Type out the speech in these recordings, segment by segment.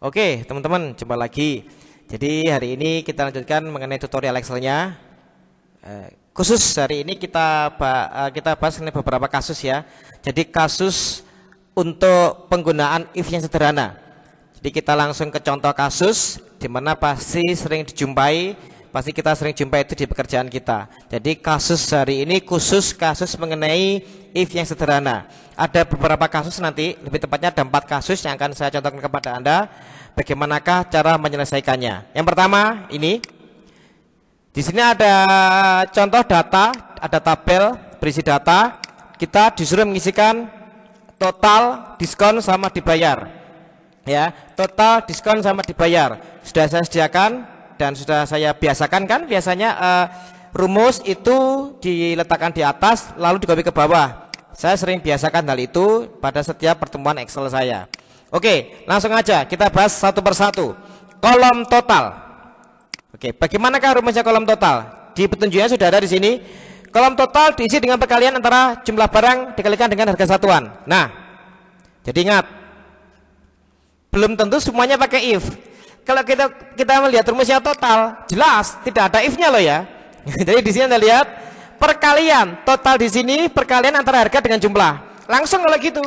Oke, teman-teman, jumpa lagi. Jadi hari ini kita lanjutkan mengenai tutorial Excel-nya. Khusus hari ini kita bahas mengenai beberapa kasus ya. Jadi kasus untuk penggunaan if yang sederhana. Jadi kita langsung ke contoh kasus di mana pasti kita sering jumpai itu di pekerjaan kita. Jadi kasus hari ini khusus kasus mengenai if yang sederhana. Ada beberapa kasus nanti, lebih tepatnya ada 4 kasus yang akan saya contohkan kepada Anda. Bagaimanakah cara menyelesaikannya? Yang pertama ini, di sini ada contoh data, ada tabel berisi data. Kita disuruh mengisikan total, diskon sama dibayar. Ya, total, diskon sama dibayar. Sudah saya sediakan dan sudah saya biasakan kan. Biasanya rumus itu diletakkan di atas lalu di copy ke bawah. Saya sering biasakan hal itu pada setiap pertemuan Excel saya. Oke, langsung aja kita bahas satu persatu. Kolom total. Oke, bagaimanakah rumusnya kolom total? Di petunjuknya sudah ada di sini. Kolom total diisi dengan perkalian antara jumlah barang dikalikan dengan harga satuan. Nah, jadi ingat, belum tentu semuanya pakai if. Kalau kita melihat rumusnya total, jelas tidak ada if-nya loh ya. Jadi di sini Anda lihat perkalian total di sini perkalian antara harga dengan jumlah. Langsung kalau gitu,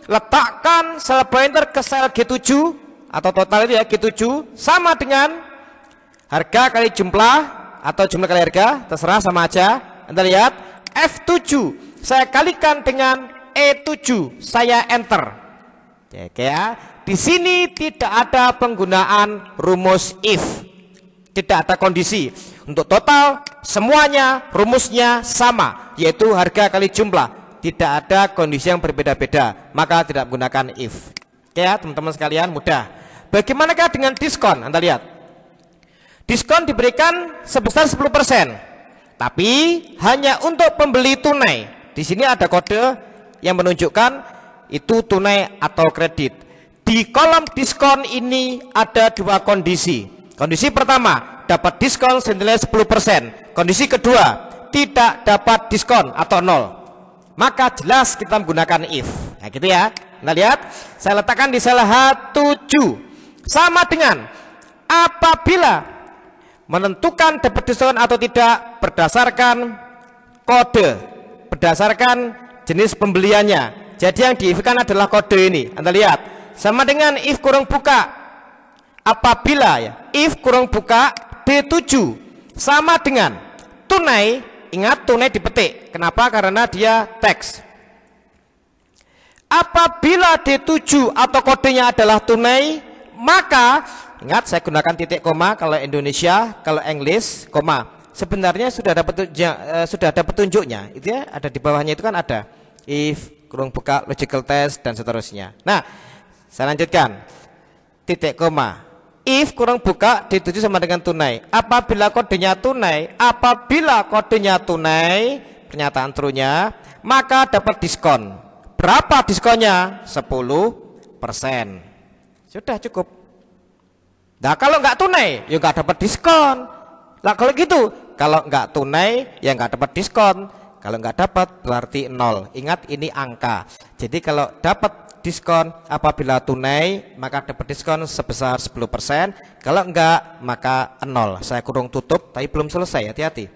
letakkan sel pointer ke sel G7 atau total itu ya G7 sama dengan harga kali jumlah atau jumlah kali harga, terserah sama aja. Anda lihat F7 saya kalikan dengan E7, saya enter. Oke ya. Di sini tidak ada penggunaan rumus if. Tidak ada kondisi. Untuk total semuanya rumusnya sama, yaitu harga kali jumlah. Tidak ada kondisi yang berbeda-beda, maka tidak menggunakan if. Oke ya teman-teman sekalian, mudah. Bagaimanakah dengan diskon? Anda lihat, diskon diberikan sebesar 10%, tapi hanya untuk pembeli tunai. Di sini ada kode yang menunjukkan itu tunai atau kredit. Di kolom diskon ini ada 2 kondisi. Kondisi pertama, dapat diskon senilai 10%. Kondisi kedua, tidak dapat diskon atau 0. Maka jelas kita menggunakan if. Nah gitu ya. Nah lihat, saya letakkan di sel H7 sama dengan apabila menentukan dapat diskon atau tidak berdasarkan kode, berdasarkan jenis pembeliannya. Jadi yang di-if-kan adalah kode ini. Anda lihat, sama dengan if kurung buka. Apabila ya, if kurung buka D7 sama dengan tunai. Ingat, tunai dipetik. Kenapa? Karena dia teks. Apabila D7 atau kodenya adalah tunai, maka ingat saya gunakan titik koma kalau Indonesia, kalau English koma. Sebenarnya sudah ada petunjuknya. Itu ya, ada di bawahnya itu kan ada if kurung buka, logical test dan seterusnya. Nah, saya lanjutkan. Titik koma. If kurang buka D7 sama dengan tunai. Apabila kodenya tunai, pernyataan true-nya, maka dapat diskon. Berapa diskonnya? 10%. Sudah cukup. Nah, kalau nggak tunai, ya nggak dapat diskon. Nah, kalau gitu, kalau nggak tunai, ya nggak dapat diskon. Kalau nggak dapat, berarti 0. Ingat, ini angka. Jadi kalau dapat diskon apabila tunai, maka dapat diskon sebesar 10%. Kalau enggak, maka 0. Saya kurung tutup, tapi belum selesai, hati-hati.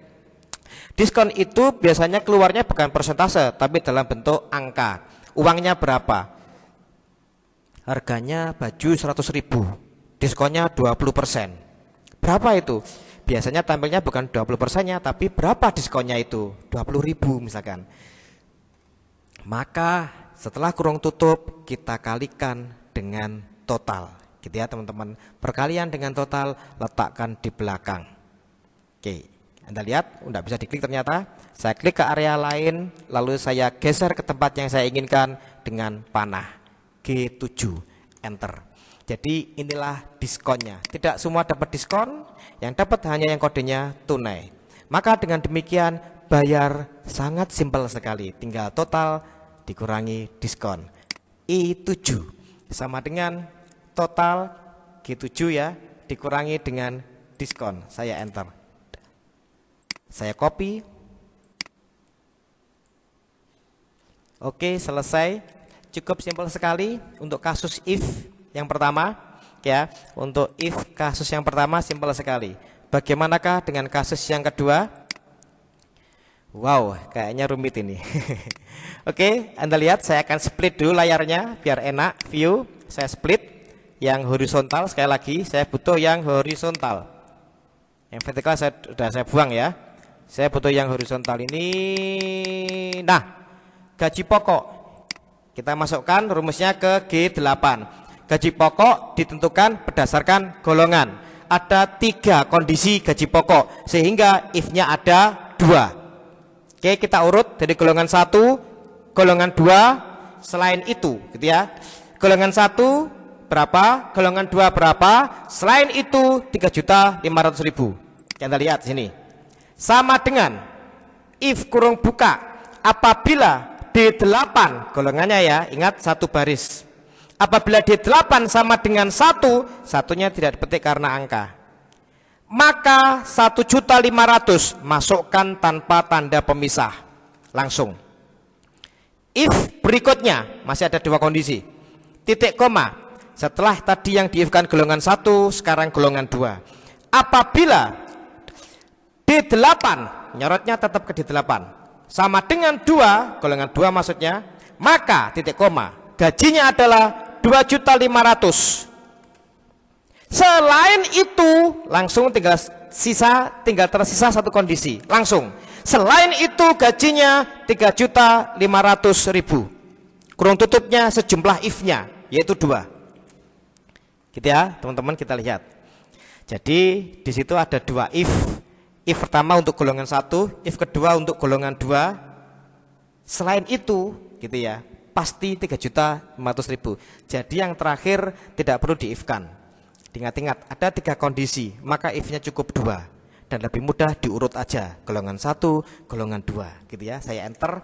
Diskon itu biasanya keluarnya bukan persentase, tapi dalam bentuk angka. Uangnya berapa? Harganya baju 100.000, diskonnya 20%. Berapa itu? Biasanya tampilnya bukan 20%-nya, tapi berapa diskonnya itu? 20.000 misalkan. Maka setelah kurung tutup, kita kalikan dengan total. Gitu ya teman-teman. Perkalian dengan total, letakkan di belakang. Oke, Anda lihat, tidak bisa diklik ternyata. Saya klik ke area lain, lalu saya geser ke tempat yang saya inginkan dengan panah. G7, enter. Jadi inilah diskonnya. Tidak semua dapat diskon, yang dapat hanya yang kodenya tunai. Maka dengan demikian, bayar sangat simpel sekali. Tinggal total dikurangi diskon. I7 sama dengan total G7 ya, dikurangi dengan diskon. Saya enter. Saya copy. Oke, selesai. Cukup simpel sekali untuk kasus if yang pertama. ya. Untuk if kasus yang pertama simpel sekali. Bagaimanakah dengan kasus yang kedua? Wow, kayaknya rumit ini. Oke, Anda lihat saya akan split dulu layarnya biar enak view. Saya split yang horizontal, sekali lagi saya butuh yang horizontal. Yang vertikal sudah saya buang ya. Saya butuh yang horizontal ini. Nah, gaji pokok kita masukkan rumusnya ke G8. Gaji pokok ditentukan berdasarkan golongan. Ada 3 kondisi gaji pokok sehingga if-nya ada 2. Oke, kita urut dari golongan 1, golongan 2, selain itu gitu ya. Golongan 1 berapa, golongan 2 berapa, selain itu 3.500.000. Kita lihat sini. Sama dengan if kurung buka apabila D8 golongannya ya, ingat satu baris. Apabila D8 sama dengan 1, satunya tidak dipetik karena angka. Maka 1.500.000 masukkan tanpa tanda pemisah langsung. If berikutnya masih ada 2 kondisi. Titik koma. Setelah tadi yang di-if-kan golongan 1, sekarang golongan 2. Apabila D8 nyorotnya tetap ke D8 sama dengan 2, golongan 2 maksudnya, maka titik koma gajinya adalah 2.500.000. Selain itu langsung tinggal tersisa 1 kondisi langsung. Selain itu gajinya 3.500.000. Kurung tutupnya sejumlah if-nya yaitu 2. Gitu ya teman-teman, kita lihat. Jadi di situ ada 2 if. If pertama untuk golongan 1, if kedua untuk golongan 2. Selain itu gitu ya, pasti 3.500.000. Jadi yang terakhir tidak perlu di-if-kan. Ingat-ingat ada 3 kondisi, maka if-nya cukup 2 dan lebih mudah diurut aja, golongan 1, golongan 2 gitu ya. Saya enter,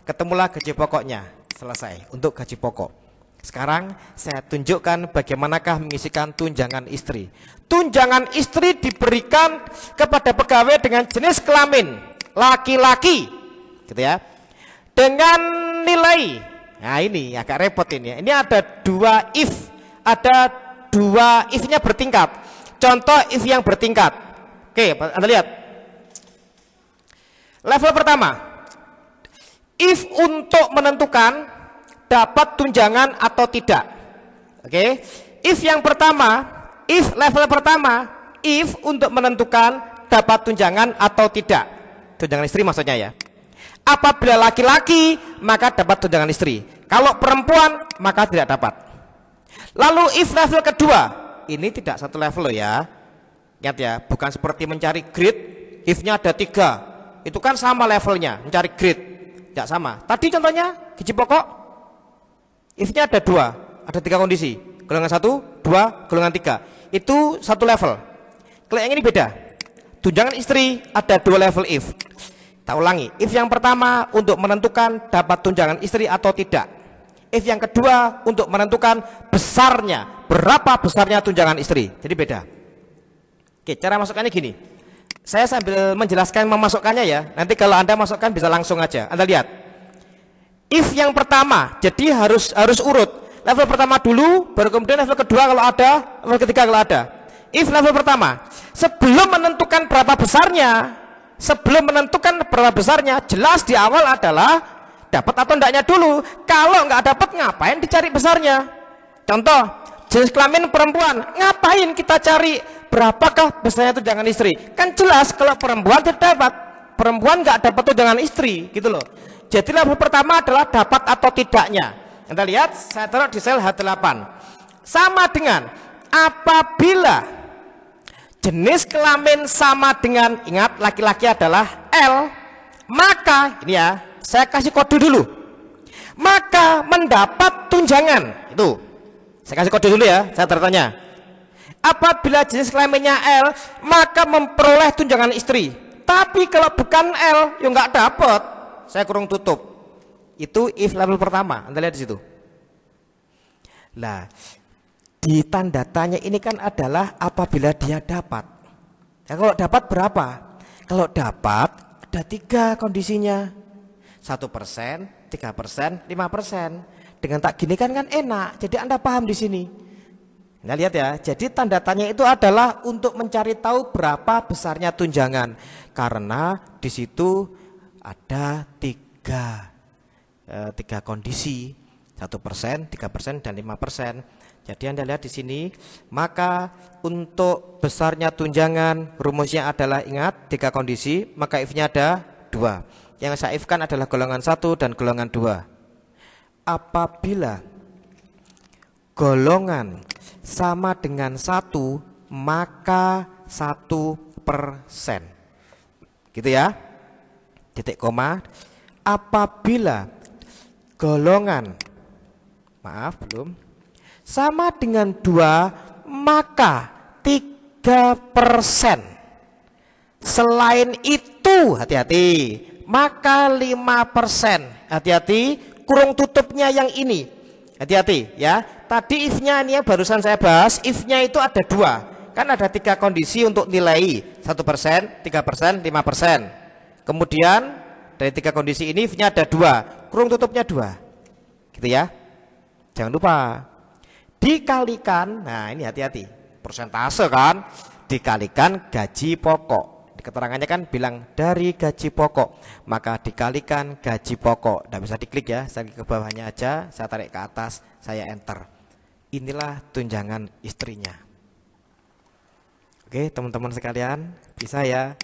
ketemulah gaji pokoknya, selesai untuk gaji pokok. Sekarang saya tunjukkan bagaimanakah mengisikan tunjangan istri. Tunjangan istri diberikan kepada pegawai dengan jenis kelamin laki-laki gitu ya, dengan nilai, nah ini agak repot ini ya. Ini ada 2 if, ada 2 if-nya bertingkat. Contoh if yang bertingkat. Oke, Anda lihat. Level pertama, if untuk menentukan dapat tunjangan atau tidak. Oke, if yang pertama, if level pertama, if untuk menentukan dapat tunjangan atau tidak. Tunjangan istri maksudnya ya. Apabila laki-laki maka dapat tunjangan istri. Kalau perempuan maka tidak dapat. Lalu if level kedua, ini tidak satu level loh ya. Ingat ya, bukan seperti mencari grade, if-nya ada 3. Itu kan sama levelnya, mencari grade. Tidak sama. Tadi contohnya gaji pokok, if-nya ada 2, ada 3 kondisi. Golongan 1, 2, golongan 3. Itu satu level. Kalau yang ini beda. Tunjangan istri ada 2 level if. Tak ulangi, if yang pertama untuk menentukan dapat tunjangan istri atau tidak. If yang kedua untuk menentukan besarnya, berapa besarnya tunjangan istri. Jadi beda. Oke, cara masukkannya gini. Saya sambil menjelaskan memasukkannya ya. Nanti kalau Anda masukkan bisa langsung aja. Anda lihat. If yang pertama, jadi harus urut. Level pertama dulu, baru kemudian level kedua kalau ada, level ketiga kalau ada. If level pertama, sebelum menentukan berapa besarnya, jelas di awal adalah dapat atau enggaknya dulu. Kalau enggak dapat ngapain dicari besarnya? Contoh, jenis kelamin perempuan, ngapain kita cari berapakah besarnya tunjangan istri? Kan jelas kalau perempuan tidak dapat, perempuan enggak dapat tunjangan istri gitu loh. Jadi level pertama adalah dapat atau tidaknya. Anda lihat, saya taruh di sel H8. Sama dengan apabila jenis kelamin sama dengan, ingat laki-laki adalah L, maka ini ya, saya kasih kode dulu. Maka mendapat tunjangan. Itu. Saya kasih kode dulu ya, saya tanya. Apabila jenis kelaminnya L, maka memperoleh tunjangan istri. Tapi kalau bukan L, ya nggak dapat. Saya kurung tutup. Itu if level pertama. Anda lihat di situ. Nah, di tanda tanya ini kan adalah apabila dia dapat. Ya, kalau dapat berapa? Kalau dapat ada 3 kondisinya. 1%, 3%, 5%. Dengan tak gini kan enak. Jadi Anda paham di sini. Nah lihat ya, jadi tanda tanya itu adalah untuk mencari tahu berapa besarnya tunjangan, karena di situ ada tiga kondisi, 1%, 3%, dan 5%. Jadi Anda lihat di sini, maka untuk besarnya tunjangan rumusnya adalah, ingat, 3 kondisi, maka if-nya ada 2. Yang saya if-kan adalah golongan 1 dan golongan 2. Apabila golongan sama dengan 1, maka 1%. Gitu ya. Titik koma. Apabila golongan, maaf belum, sama dengan 2, maka 3%. Selain itu, hati-hati, maka 5%. Hati-hati, kurung tutupnya yang ini. Hati-hati ya. Tadi if-nya ini yang barusan saya bahas, if-nya itu ada 2. Kan ada 3 kondisi untuk nilai 1%, 3%, 5%. Kemudian dari 3 kondisi ini if-nya ada 2, kurung tutupnya 2. Gitu ya. Jangan lupa dikalikan, nah ini hati-hati, persentase kan, dikalikan gaji pokok. Di keterangannya kan bilang dari gaji pokok, maka dikalikan gaji pokok. Tidak bisa diklik ya, saya ke bawahnya aja, saya tarik ke atas, saya enter. Inilah tunjangan istrinya. Oke teman-teman sekalian, bisa ya.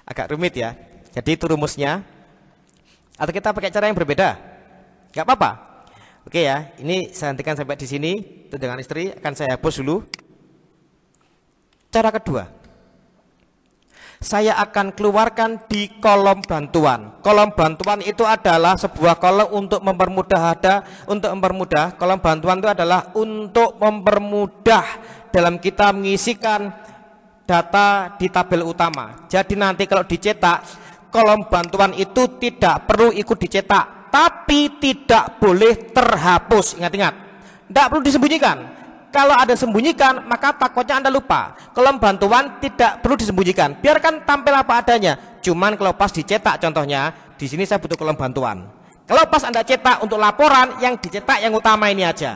Agak rumit ya. Jadi itu rumusnya. Atau kita pakai cara yang berbeda? Gak apa-apa. Oke ya, ini saya hentikan sampai di sini. Tunjangan istri akan saya hapus dulu. Cara kedua, saya akan keluarkan di kolom bantuan. Kolom bantuan itu adalah sebuah kolom untuk mempermudah kolom bantuan itu adalah untuk mempermudah dalam kita mengisikan data di tabel utama. Jadi nanti kalau dicetak, kolom bantuan itu tidak perlu ikut dicetak, tapi tidak boleh terhapus. Ingat-ingat, tidak perlu disembunyikan. Kalau ada sembunyikan, maka takutnya Anda lupa. Kolom bantuan tidak perlu disembunyikan, biarkan tampil apa adanya. Cuman kalau pas dicetak, contohnya di sini saya butuh kolom bantuan. Kalau pas Anda cetak untuk laporan, yang dicetak yang utama ini aja.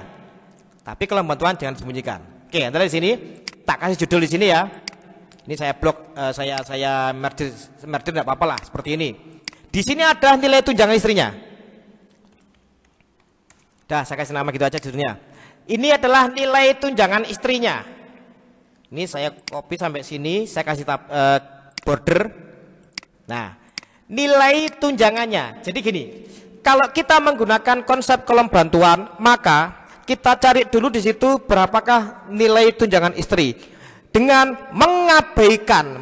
Tapi kolom bantuan jangan disembunyikan. Oke, Anda di sini tak kasih judul di sini ya. Ini saya blok, saya merger tidak apa-apa lah, seperti ini. Di sini ada nilai tunjangan istrinya. Dah, saya kasih nama gitu aja judulnya. Ini adalah nilai tunjangan istrinya. Ini saya copy sampai sini, saya kasih border. Nah, nilai tunjangannya. Jadi gini, kalau kita menggunakan konsep kolom bantuan, maka kita cari dulu di situ berapakah nilai tunjangan istri. Dengan mengabaikan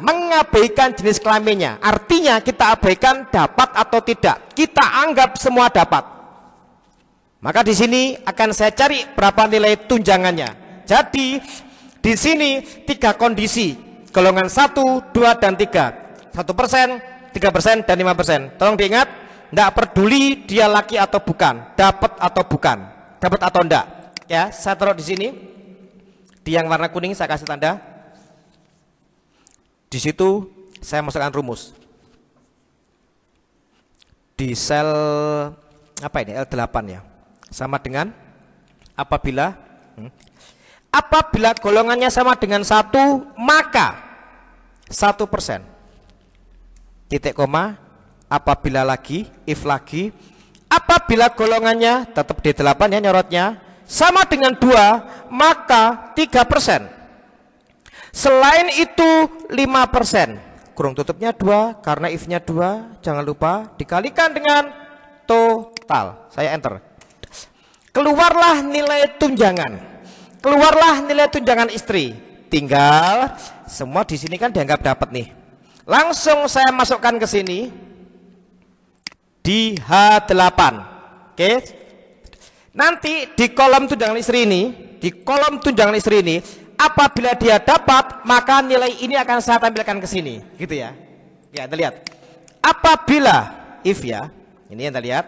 jenis kelaminnya. Artinya kita abaikan dapat atau tidak. Kita anggap semua dapat. Maka di sini akan saya cari berapa nilai tunjangannya. Jadi di sini 3 kondisi, golongan 1, 2, dan 3. 1%, 3%, dan 5%. Tolong diingat, tidak peduli dia laki atau bukan, dapat atau bukan, dapat atau enggak. Ya, saya taruh di sini. Di yang warna kuning saya kasih tanda. Di situ saya masukkan rumus. Di sel apa ini? L8 ya. Sama dengan apabila golongannya sama dengan 1, maka 1%. Titik koma. Apabila lagi, if lagi, apabila golongannya tetap di 8 ya nyorotnya, sama dengan 2, maka 3%. Selain itu 5%. Kurung tutupnya 2, karena if-nya 2, jangan lupa dikalikan dengan total. Saya enter. Keluarlah nilai tunjangan. Keluarlah nilai tunjangan istri. Tinggal semua di sini kan dianggap dapat nih. Langsung saya masukkan ke sini di H8. Oke. Nanti di kolom tunjangan istri ini, apabila dia dapat, maka nilai ini akan saya tampilkan ke sini, gitu ya. Ya, Anda lihat. Apabila if ya, ini Anda lihat,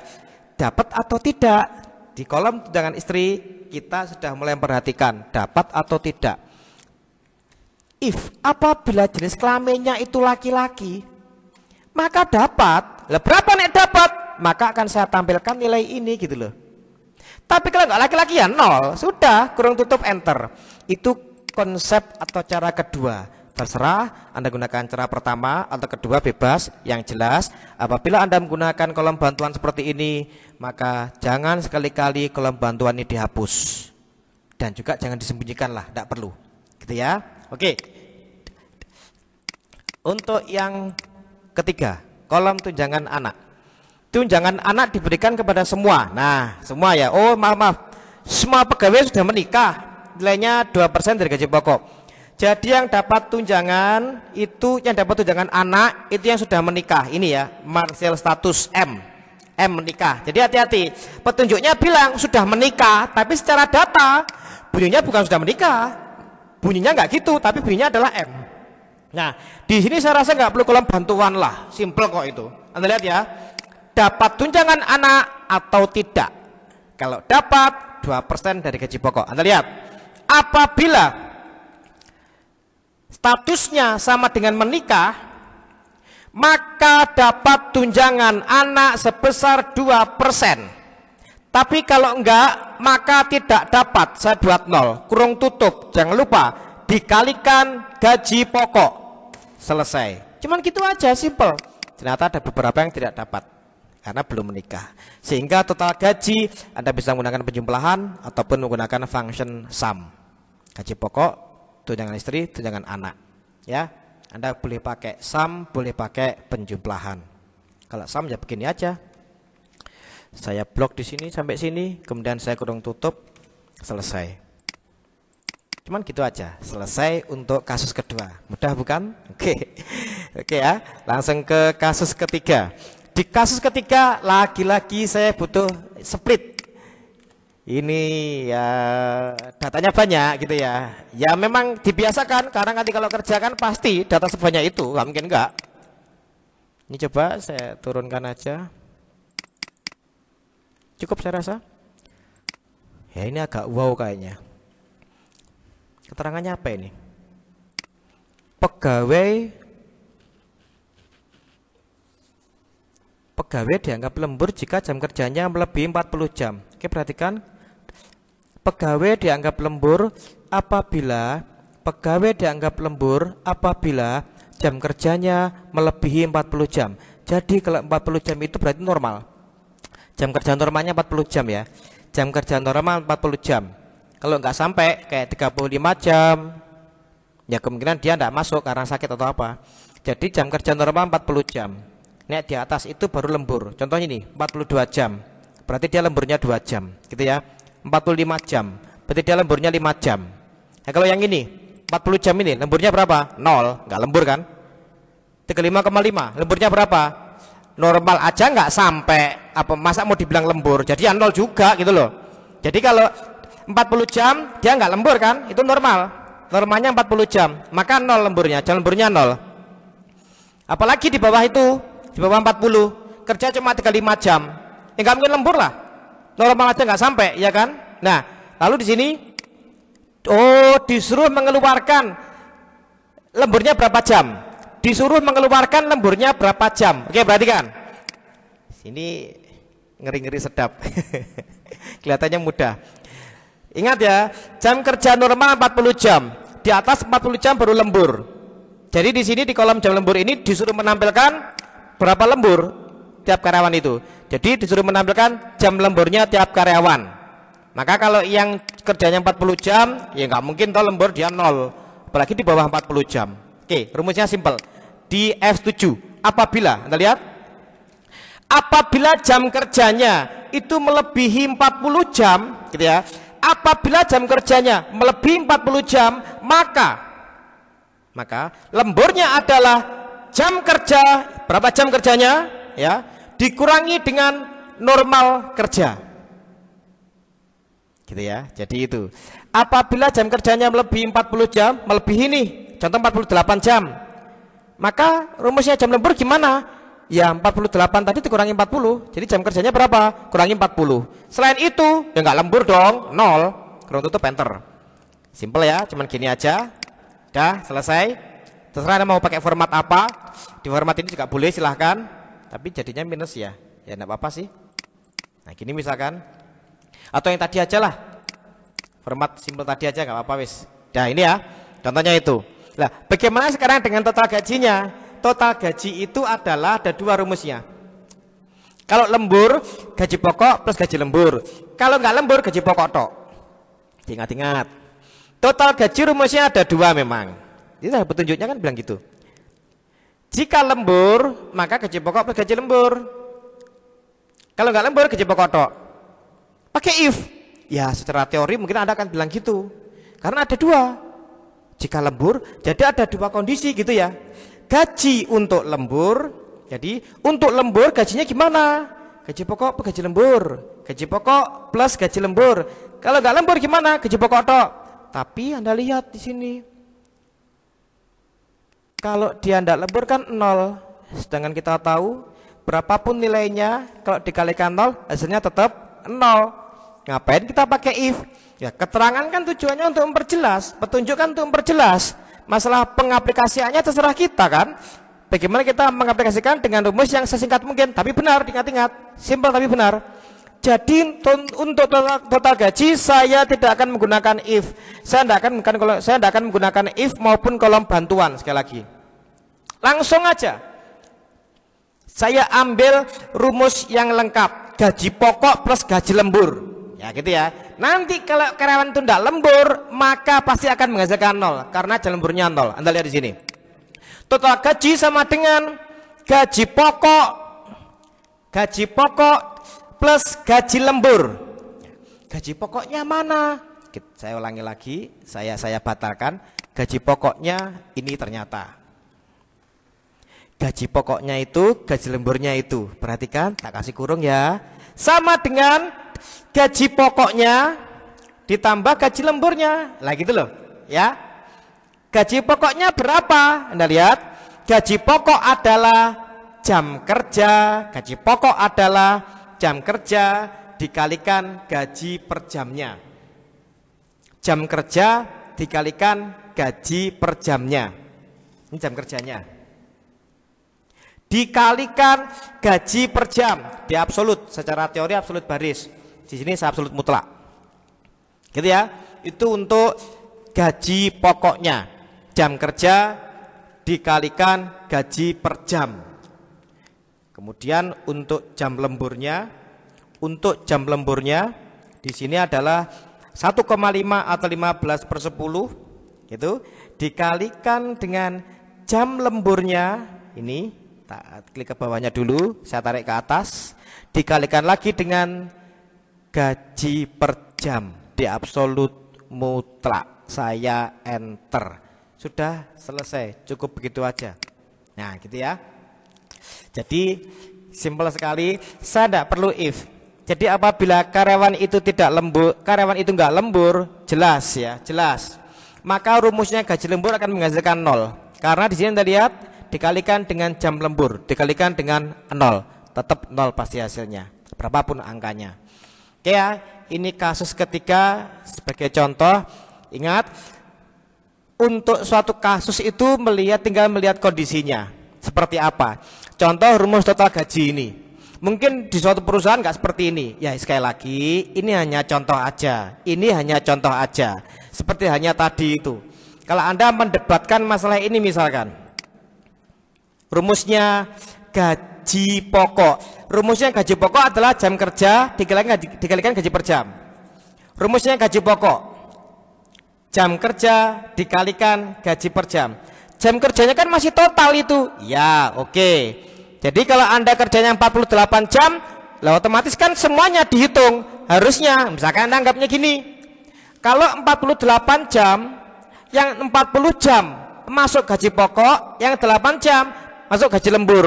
dapat atau tidak. Di kolom tunjangan istri kita sudah mulai memperhatikan dapat atau tidak. If apabila jenis kelaminnya itu laki-laki, maka dapat. Lah berapa nek dapat? Maka akan saya tampilkan nilai ini gitu loh. Tapi kalau nggak laki-laki ya nol, sudah kurung tutup enter. Itu konsep atau cara kedua. Terserah Anda gunakan cara pertama atau kedua, bebas. Yang jelas apabila Anda menggunakan kolom bantuan seperti ini, maka jangan sekali-kali kolom bantuan ini dihapus. Dan juga jangan disembunyikan lah, tidak perlu. Gitu ya. Oke. Untuk yang ketiga, kolom tunjangan anak. Tunjangan anak diberikan kepada semua. Nah, semua ya. Oh, maaf. Semua pegawai sudah menikah. Nilainya 2% dari gaji pokok. Jadi yang dapat tunjangan itu, yang dapat tunjangan anak itu yang sudah menikah. Ini ya, marital status M. M menikah. Jadi hati-hati. Petunjuknya bilang sudah menikah, tapi secara data bunyinya bukan sudah menikah. Bunyinya nggak gitu, tapi bunyinya adalah M. Nah, di sini saya rasa nggak perlu kolom bantuan lah, simple kok itu. Anda lihat ya, dapat tunjangan anak atau tidak. Kalau dapat 2% dari gaji pokok. Anda lihat, apabila statusnya sama dengan menikah, maka dapat tunjangan anak sebesar 2%. Tapi kalau enggak, maka tidak dapat. Saya buat 0, kurung tutup. Jangan lupa dikalikan gaji pokok. Selesai. Cuman gitu aja, simple. Ternyata ada beberapa yang tidak dapat karena belum menikah. Sehingga total gaji Anda bisa menggunakan penjumlahan ataupun menggunakan function sum. Gaji pokok, tunjangan istri, tunjangan anak. Ya, Anda boleh pakai sum, boleh pakai penjumlahan. Kalau sum ya begini aja. Saya blok di sini sampai sini, kemudian saya kurung tutup, selesai. Cuman gitu aja, selesai untuk kasus kedua. Mudah bukan? Oke. Oke ya, langsung ke kasus ketiga. Di kasus ketiga lagi-lagi saya butuh split. Ini ya datanya banyak gitu ya. Ya memang dibiasakan, karena nanti kalau kerja kan pasti data sebanyak itu, nggak mungkin enggak. Ini coba saya turunkan aja. Cukup saya rasa. Ya ini agak wow kayaknya. Keterangannya apa ini? Pegawai dianggap lembur jika jam kerjanya melebihi 40 jam. Oke, perhatikan. Pegawai dianggap lembur apabila jam kerjanya melebihi 40 jam. Jadi kalau 40 jam itu berarti normal. Jam kerja normalnya 40 jam ya. Jam kerja normal 40 jam. Kalau nggak sampai kayak 35 jam, ya kemungkinan dia nggak masuk karena sakit atau apa. Jadi jam kerja normal 40 jam. Nek di atas itu baru lembur. Contohnya ini 42 jam. Berarti dia lemburnya 2 jam, gitu ya. 45 jam. Berarti dia lemburnya 5 jam. Nah, kalau yang ini 40 jam ini lemburnya berapa? 0, nggak lembur kan? 35,5 lemburnya berapa? Normal aja nggak sampai, apa masa mau dibilang lembur? Jadi ya 0 juga gitu loh. Jadi kalau 40 jam dia nggak lembur kan, itu normal. Normalnya 40 jam, maka 0 lemburnya, jam lemburnya 0. Apalagi di bawah itu, di bawah 40, kerja cuma 35 jam, ya nggak mungkin lembur lah. Normal aja nggak sampai, ya kan? Nah, lalu di sini, disuruh mengeluarkan lemburnya berapa jam? Disuruh mengeluarkan lemburnya berapa jam? Oke, perhatikan. Sini ngeri-ngeri sedap. Kelihatannya mudah. Ingat ya, jam kerja normal 40 jam. Di atas 40 jam baru lembur. Jadi di sini di kolom jam lembur ini disuruh menampilkan berapa lembur tiap karyawan itu. Jadi disuruh menampilkan jam lemburnya tiap karyawan. Maka kalau yang kerjanya 40 jam, ya nggak mungkin toh lembur dia 0. Apalagi di bawah 40 jam. Oke, rumusnya simpel. Di F7, apabila, Anda lihat, apabila jam kerjanya itu melebihi 40 jam, gitu ya. Apabila jam kerjanya melebihi 40 jam, maka lemburnya adalah jam kerja, berapa jam kerjanya, ya, dikurangi dengan normal kerja. Gitu ya. Jadi itu. Apabila jam kerjanya melebihi 40 jam, melebihi nih, contoh 48 jam. Maka rumusnya jam lembur gimana? Ya 48 tadi dikurangi 40. Jadi jam kerjanya berapa? Kurangi 40. Selain itu, ya nggak lembur dong, 0. Kurang tutup enter. Simple ya, cuman gini aja. Udah selesai. Terserah Anda mau pakai format apa. Di format ini juga boleh, silahkan. Tapi jadinya minus ya. Ya enggak apa-apa sih. Nah, gini misalkan. Atau yang tadi aja lah, format simple tadi aja nggak apa-apa wis. Nah ini ya contohnya itu. Nah bagaimana sekarang dengan total gajinya? Total gaji itu adalah ada dua rumusnya. Kalau lembur gaji pokok plus gaji lembur. Kalau nggak lembur gaji pokok tok. Ingat-ingat. Total gaji rumusnya ada dua memang. Ini petunjuknya kan bilang gitu. Jika lembur maka gaji pokok plus gaji lembur. Kalau nggak lembur gaji pokok tok. Pakai if. Ya secara teori mungkin Anda akan bilang gitu. Karena ada dua. Jika lembur, jadi ada dua kondisi gitu ya. Gaji untuk lembur. Jadi untuk lembur gajinya gimana? Gaji pokok plus gaji lembur. Gaji pokok plus gaji lembur. Kalau nggak lembur gimana? Gaji pokok tok. Tapi Anda lihat di sini. Kalau dia tidak lembur kan 0. Sedangkan kita tahu berapapun nilainya kalau dikalikan 0 hasilnya tetap 0. Ngapain kita pakai if? Ya keterangan kan tujuannya untuk memperjelas, petunjuk kan untuk memperjelas. Masalah pengaplikasiannya terserah kita kan. Bagaimana kita mengaplikasikan dengan rumus yang sesingkat mungkin, tapi benar, diingat-ingat, simpel tapi benar. Jadi untuk total gaji saya tidak akan menggunakan if. Saya tidak akan menggunakan if maupun kolom bantuan sekali lagi. Langsung aja. Saya ambil rumus yang lengkap, gaji pokok plus gaji lembur. Ya gitu ya. Nanti kalau karyawan itu tidak lembur, maka pasti akan menghasilkan 0 karena gaji lemburnya 0. Anda lihat di sini. Total gaji sama dengan gaji pokok plus gaji lembur. Gaji pokoknya mana? Saya ulangi lagi, saya batalkan. Gaji pokoknya ini ternyata. Gaji pokoknya itu, gaji lemburnya itu. Perhatikan, tak kasih kurung ya. Sama dengan gaji pokoknya ditambah gaji lemburnya. Lah gitu loh, ya. Gaji pokoknya berapa? Anda lihat, gaji pokok adalah jam kerja. Gaji pokok adalah jam kerja dikalikan gaji per jamnya. Jam kerja dikalikan gaji per jamnya. Ini jam kerjanya. Dikalikan gaji per jam di absolut, secara teori absolut baris. Di sini saya absolut mutlak. Gitu ya. Itu untuk gaji pokoknya. Jam kerja dikalikan gaji per jam. Kemudian untuk jam lemburnya di sini adalah 1,5 atau 15/10 itu dikalikan dengan jam lemburnya ini. Klik ke bawahnya dulu, saya tarik ke atas, dikalikan lagi dengan gaji per jam di absolut mutlak. Saya enter. Sudah selesai, cukup begitu aja. Nah gitu ya. Jadi simpel sekali, saya tidak perlu if. Jadi apabila karyawan itu enggak lembur, jelas ya, jelas. Maka rumusnya gaji lembur akan menghasilkan 0. Karena di sini Anda lihat dikalikan dengan jam lembur, dikalikan dengan 0, tetap 0 pasti hasilnya, berapapun angkanya. Oke ya, ini kasus ketiga sebagai contoh. Ingat, untuk suatu kasus itu tinggal melihat kondisinya seperti apa. Contoh rumus total gaji ini, mungkin di suatu perusahaan nggak seperti ini. Ya sekali lagi, ini hanya contoh aja. Ini hanya contoh aja. Seperti hanya tadi itu. Kalau Anda mendebatkan masalah ini misalkan, rumusnya gaji pokok. Rumusnya gaji pokok adalah jam kerja dikalikan gaji per jam. Rumusnya gaji pokok, jam kerja dikalikan gaji per jam. Jam kerjanya kan masih total itu. Ya, oke. Jadi kalau Anda kerjanya 48 jam, lah otomatis kan semuanya dihitung. Harusnya, misalkan Anda anggapnya gini. Kalau 48 jam, yang 40 jam masuk gaji pokok, yang 8 jam masuk gaji lembur.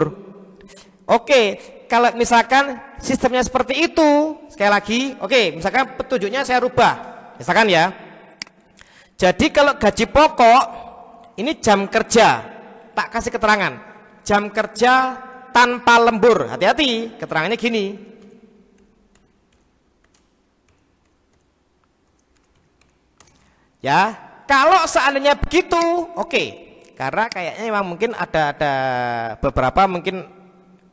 Oke, kalau misalkan sistemnya seperti itu, sekali lagi, oke, misalkan petunjuknya saya rubah. Misalkan ya. Jadi kalau gaji pokok ini jam kerja, tak kasih keterangan. Jam kerja tanpa lembur. Hati-hati, keterangannya gini. Ya, kalau seandainya begitu, oke. Karena kayaknya memang mungkin ada beberapa mungkin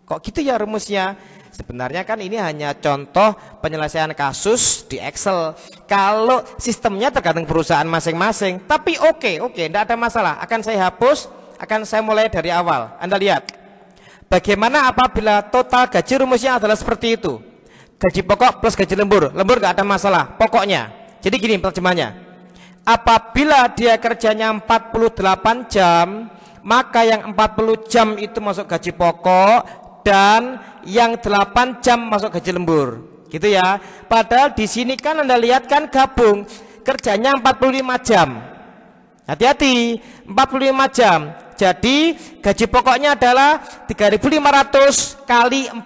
kok gitu ya rumusnya. Sebenarnya kan ini hanya contoh penyelesaian kasus di Excel. Kalau sistemnya tergantung perusahaan masing-masing. Tapi oke, tidak ada masalah. Akan saya hapus, akan saya mulai dari awal. Anda lihat. Bagaimana apabila total gaji rumusnya adalah seperti itu. Gaji pokok plus gaji lembur. Lembur nggak ada masalah, pokoknya. Jadi gini terjemahnya. Apabila dia kerjanya 48 jam, maka yang 40 jam itu masuk gaji pokok dan yang 8 jam masuk gaji lembur. Gitu ya. Padahal di sini kan Anda lihat kan gabung. Kerjanya 45 jam. Hati-hati, 45 jam. Jadi gaji pokoknya adalah 3.500 kali 40.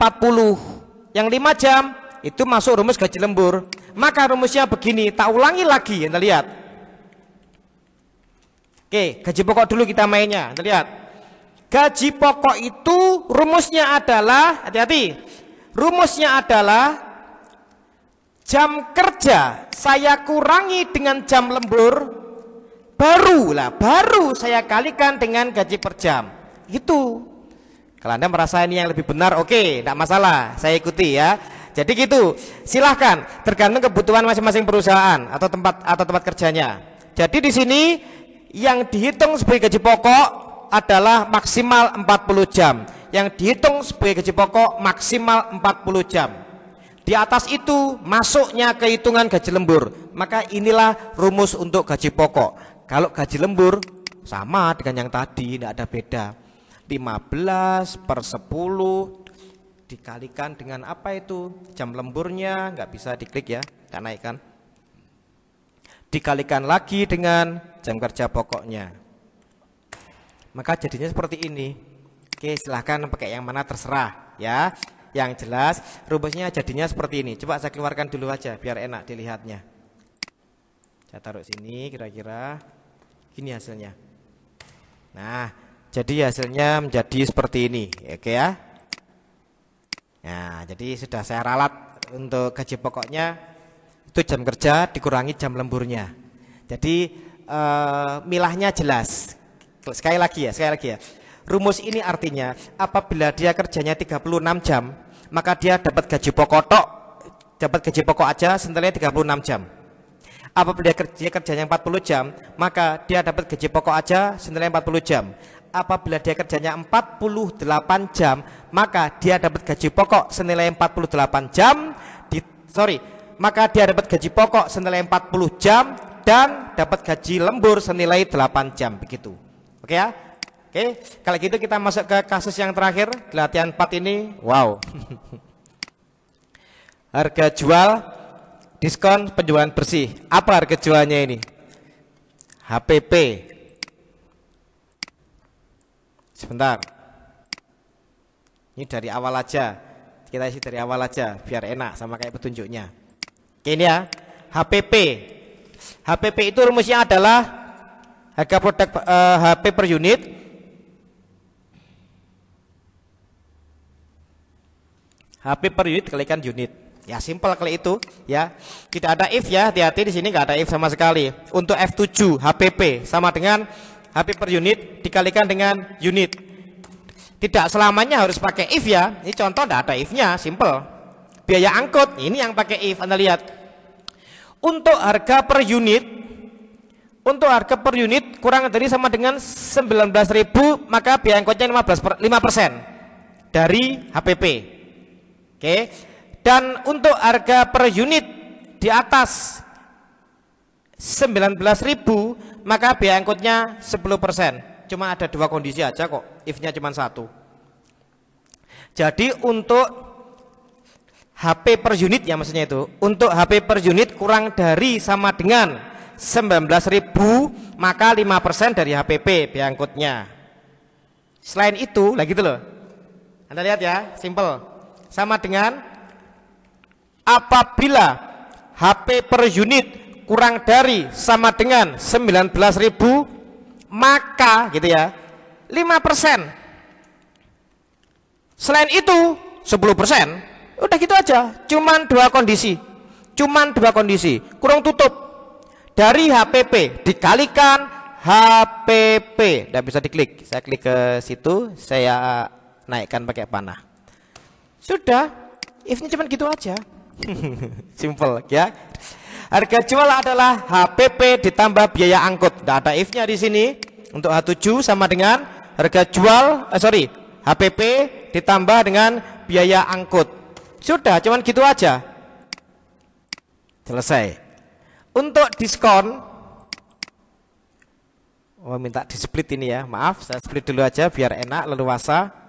Yang 5 jam itu masuk rumus gaji lembur. Maka rumusnya begini, tak ulangi lagi, Anda lihat. Oke, gaji pokok dulu kita mainnya, Anda lihat. Gaji pokok itu rumusnya adalah, hati-hati, rumusnya adalah jam kerja saya kurangi dengan jam lembur, baru saya kalikan dengan gaji per jam. Itu. Kalau Anda merasa ini yang lebih benar, oke, tidak masalah, saya ikuti ya. Jadi gitu, silahkan, tergantung kebutuhan masing-masing perusahaan atau tempat kerjanya. Jadi di sini yang dihitung sebagai gaji pokok adalah maksimal 40 jam. Yang dihitung sebagai gaji pokok maksimal 40 jam. Di atas itu masuknya kehitungan gaji lembur. Maka inilah rumus untuk gaji pokok. Kalau gaji lembur sama dengan yang tadi, tidak ada beda. 15/10 dikalikan dengan apa itu? Jam lemburnya, nggak bisa diklik ya, nggak naikkan. Dikalikan lagi dengan jam kerja pokoknya. Maka jadinya seperti ini. Oke, silahkan pakai yang mana terserah ya. Yang jelas rumusnya jadinya seperti ini. Coba saya keluarkan dulu aja biar enak dilihatnya. Saya taruh sini kira-kira. Ini hasilnya. Nah, jadi hasilnya menjadi seperti ini. Oke ya. Nah, jadi sudah saya ralat untuk gaji pokoknya itu jam kerja dikurangi jam lemburnya. Jadi milahnya jelas. Sekali lagi ya. Rumus ini artinya apabila dia kerjanya 36 jam, maka dia dapat gaji pokok aja senilai 36 jam. Apabila dia kerjanya 40 jam, maka dia dapat gaji pokok aja senilai 40 jam. Apabila dia kerjanya 48 jam, maka dia dapat gaji pokok senilai 48 jam. Maka dia dapat gaji pokok senilai 40 jam dan dapat gaji lembur senilai 8 jam begitu. Oke ya? Oke, kalau gitu kita masuk ke kasus yang terakhir, latihan 4 ini. Wow. Harga jual diskon penjualan bersih. Apa harga jualnya ini? HPP. Sebentar. Ini dari awal aja. Kita isi dari awal aja biar enak sama kayak petunjuknya. Oke, ini ya. HPP. HPP itu rumusnya adalah harga produk HP per unit HP per unit kalikan unit. Ya simpel kali itu ya. Tidak ada if ya, hati-hati di sini nggak ada if sama sekali. Untuk F7 HPP sama dengan HP per unit dikalikan dengan unit. Tidak selamanya harus pakai if ya. Ini contoh tidak ada if-nya, simpel. Biaya angkut ini yang pakai if. Anda lihat. Untuk harga per unit kurang dari sama dengan 19.000, maka biaya angkutnya 5% dari HPP. Oke. Dan untuk harga per unit di atas 19.000, maka biaya angkutnya 10%. Cuma ada dua kondisi aja kok, if-nya cuma satu. Jadi untuk HP per unit ya maksudnya itu, untuk HP per unit kurang dari sama dengan 19.000, maka 5% dari HPP biaya angkutnya. Selain itu, lagi gitu loh. Anda lihat ya, simple. Sama dengan apabila HP per unit kurang dari sama dengan 19.000, maka gitu ya 5%. Selain itu 10%. Udah gitu aja. Cuman dua kondisi. Kurang tutup. Dari HPP dikalikan HPP. Tidak bisa diklik. Saya klik ke situ, saya naikkan pakai panah. Sudah. If-nya cuma gitu aja. Simple ya. Harga jual adalah HPP ditambah biaya angkut. Tidak ada if-nya di sini. Untuk H7 sama dengan harga jual, HPP ditambah dengan biaya angkut. Sudah, cuman gitu aja. Selesai. Untuk diskon, minta di split ini ya. Maaf, saya split dulu aja biar enak leluasa.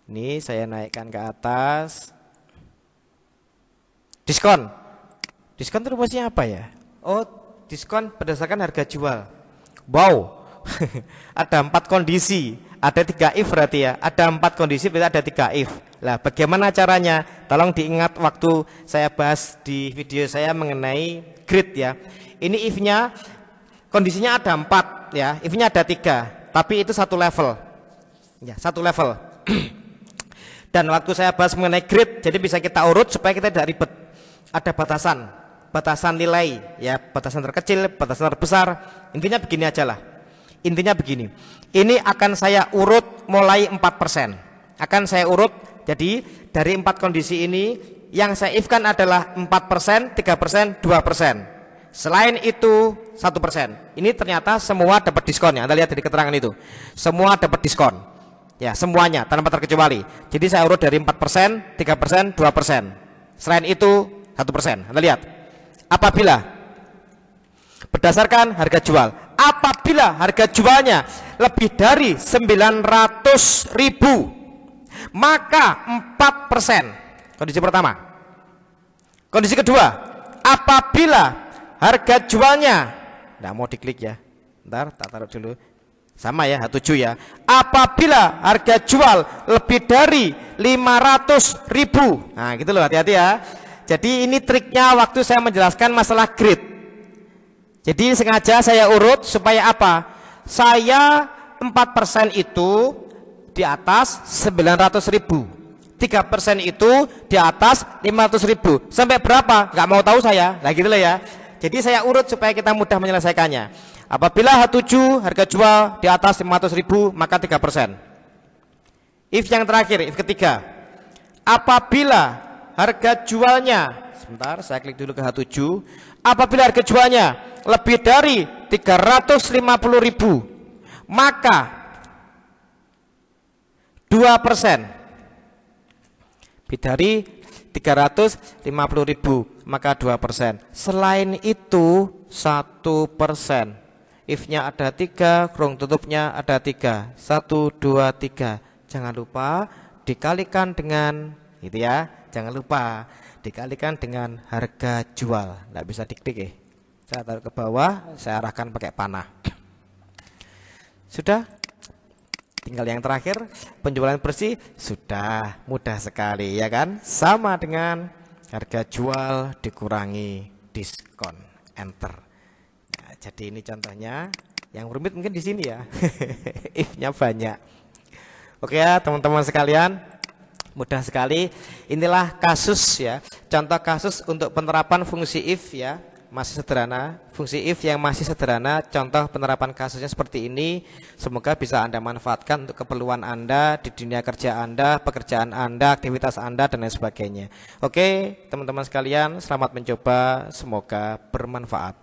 Ini saya naikkan ke atas. Diskon. Diskon itu rumusnya apa ya? Oh, diskon berdasarkan harga jual. Wow. Ada 4 kondisi. Ada 3 if berarti ya. Ada 4 kondisi berarti ada 3 if. Lah, bagaimana caranya? Tolong diingat waktu saya bahas di video saya mengenai grid ya. Ini if-nya kondisinya ada 4 ya. If-nya ada 3, tapi itu satu level. Ya, satu level. Dan waktu saya bahas mengenai grid, jadi bisa kita urut supaya kita tidak ribet. Ada batasan nilai ya, batasan terkecil, batasan terbesar. Intinya begini aja lah. Intinya begini. Ini akan saya urut mulai 4%. Akan saya urut, jadi dari 4 kondisi ini yang saya if-kan adalah 4%, 3%, 2%. Selain itu 1%. Ini ternyata semua dapat diskon ya. Anda lihat dari keterangan itu. Semua dapat diskon. Ya, semuanya tanpa terkecuali. Jadi saya urut dari 4%, 3%, 2%. Selain itu 1%. Anda lihat. Apabila berdasarkan harga jual, apabila harga jualnya lebih dari 900.000, maka 4%. Kondisi pertama. Kondisi kedua, apabila harga jualnya, nggak mau diklik ya, ntar tak taruh dulu, sama ya, H7 ya. Apabila harga jual lebih dari 500.000, nah gitu loh, hati-hati ya. Jadi ini triknya waktu saya menjelaskan masalah grid. Jadi sengaja saya urut supaya apa? Saya 4% itu di atas 900.000, 3% itu di atas 500.000. Sampai berapa? Nggak mau tahu saya. Nah gitu loh ya. Jadi saya urut supaya kita mudah menyelesaikannya. Apabila H7 harga jual di atas 500.000, maka 3%. If yang terakhir, if ketiga, apabila harga jualnya, sebentar saya klik dulu ke H7, apabila harga jualnya lebih dari 350.000, maka 2%. Lebih dari 350.000, maka 2%. Selain itu 1%. If-nya ada 3, kurung tutupnya ada 3. 1, 2, 3. Jangan lupa dikalikan dengan, gitu ya. Jangan lupa dikalikan dengan harga jual. Nggak bisa diklik Saya taruh ke bawah, saya arahkan pakai panah. Sudah? Tinggal yang terakhir, penjualan bersih. Sudah, mudah sekali ya kan? Sama dengan harga jual dikurangi diskon. Enter. Nah, jadi ini contohnya. Yang rumit mungkin di sini ya. If-nya banyak. Oke ya teman-teman sekalian. Mudah sekali. Inilah kasus ya, contoh kasus untuk penerapan fungsi if ya, masih sederhana. Fungsi if yang masih sederhana, contoh penerapan kasusnya seperti ini. Semoga bisa Anda manfaatkan untuk keperluan Anda di dunia kerja Anda, pekerjaan Anda, aktivitas Anda dan lain sebagainya. Oke, teman-teman sekalian, selamat mencoba, semoga bermanfaat.